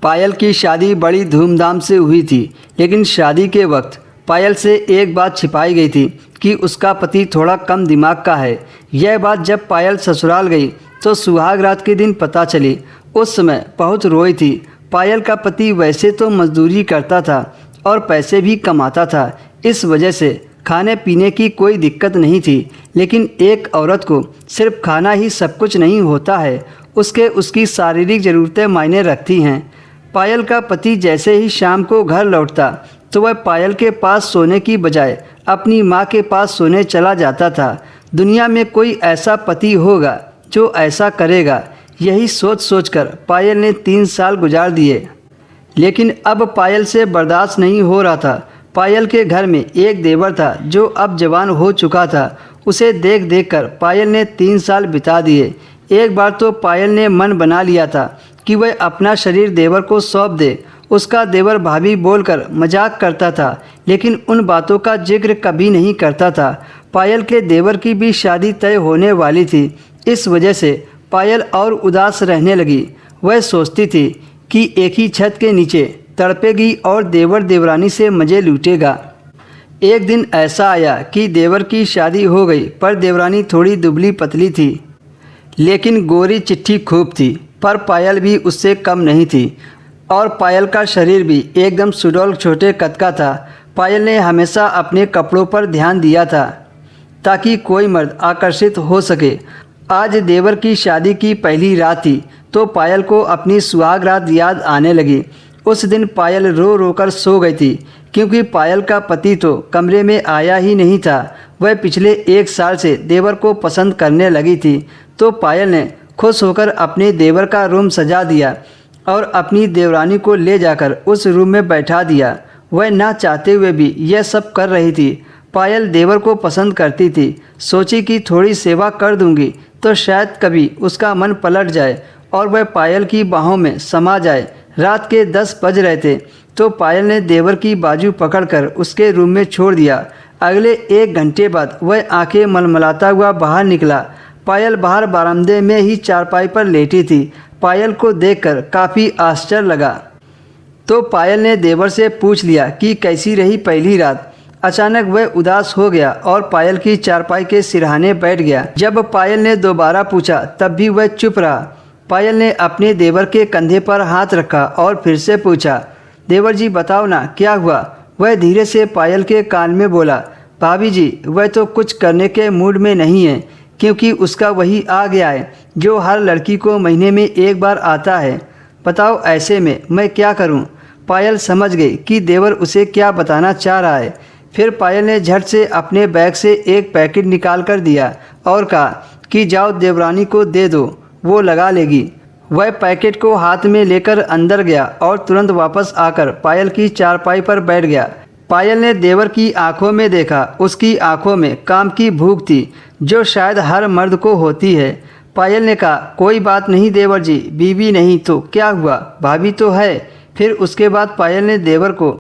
पायल की शादी बड़ी धूमधाम से हुई थी, लेकिन शादी के वक्त पायल से एक बात छिपाई गई थी कि उसका पति थोड़ा कम दिमाग का है। यह बात जब पायल ससुराल गई तो सुहाग रात के दिन पता चली। उस समय बहुत रोई थी। पायल का पति वैसे तो मजदूरी करता था और पैसे भी कमाता था, इस वजह से खाने पीने की कोई दिक्कत नहीं थी। लेकिन एक औरत को सिर्फ खाना ही सब कुछ नहीं होता है, उसकी शारीरिक ज़रूरतें मायने रखती हैं। पायल का पति जैसे ही शाम को घर लौटता तो वह पायल के पास सोने की बजाय अपनी माँ के पास सोने चला जाता था। दुनिया में कोई ऐसा पति होगा जो ऐसा करेगा, यही सोच सोचकर पायल ने 3 साल गुजार दिए। लेकिन अब पायल से बर्दाश्त नहीं हो रहा था। पायल के घर में एक देवर था जो अब जवान हो चुका था। उसे देख देख कर पायल ने 3 साल बिता दिए। एक बार तो पायल ने मन बना लिया था कि वह अपना शरीर देवर को सौंप दे। उसका देवर भाभी बोलकर मजाक करता था, लेकिन उन बातों का जिक्र कभी नहीं करता था। पायल के देवर की भी शादी तय होने वाली थी। इस वजह से पायल और उदास रहने लगी। वह सोचती थी कि एक ही छत के नीचे तड़पेगी और देवर देवरानी से मज़े लूटेगा। एक दिन ऐसा आया कि देवर की शादी हो गई, पर देवरानी थोड़ी दुबली पतली थी, लेकिन गोरी चिट्ठी खूब थी। पर पायल भी उससे कम नहीं थी और पायल का शरीर भी एकदम सुडौल छोटे कद का था। पायल ने हमेशा अपने कपड़ों पर ध्यान दिया था ताकि कोई मर्द आकर्षित हो सके। आज देवर की शादी की पहली रात थी तो पायल को अपनी सुहाग रात याद आने लगी। उस दिन पायल रो रो कर सो गई थी, क्योंकि पायल का पति तो कमरे में आया ही नहीं था। वह पिछले 1 साल से देवर को पसंद करने लगी थी। तो पायल ने खुश होकर अपने देवर का रूम सजा दिया और अपनी देवरानी को ले जाकर उस रूम में बैठा दिया। वह ना चाहते हुए भी यह सब कर रही थी। पायल देवर को पसंद करती थी। सोची कि थोड़ी सेवा कर दूंगी तो शायद कभी उसका मन पलट जाए और वह पायल की बाहों में समा जाए। रात के 10 बज रहे थे तो पायल ने देवर की बाजू पकड़कर उसके रूम में छोड़ दिया। अगले 1 घंटे बाद वह आंखें मलमलाता हुआ बाहर निकला। पायल बाहर बरामदे में ही चारपाई पर लेटी थी। पायल को देखकर काफ़ी आश्चर्य लगा तो पायल ने देवर से पूछ लिया कि कैसी रही पहली रात। अचानक वह उदास हो गया और पायल की चारपाई के सिरहाने बैठ गया। जब पायल ने दोबारा पूछा तब भी वह चुप रहा। पायल ने अपने देवर के कंधे पर हाथ रखा और फिर से पूछा, देवर जी बताओ ना क्या हुआ। वह धीरे से पायल के कान में बोला, भाभी जी वह तो कुछ करने के मूड में नहीं है, क्योंकि उसका वही आ गया है जो हर लड़की को महीने में 1 बार आता है। बताओ ऐसे में मैं क्या करूं। पायल समझ गई कि देवर उसे क्या बताना चाह रहा है। फिर पायल ने झट से अपने बैग से एक पैकेट निकाल कर दिया और कहा कि जाओ देवरानी को दे दो, वो लगा लेगी। वह पैकेट को हाथ में लेकर अंदर गया और तुरंत वापस आकर पायल की चारपाई पर बैठ गया। पायल ने देवर की आंखों में देखा। उसकी आंखों में काम की भूख थी, जो शायद हर मर्द को होती है। पायल ने कहा, कोई बात नहीं देवर जी, बीवी नहीं तो क्या हुआ, भाभी तो है। फिर उसके बाद पायल ने देवर को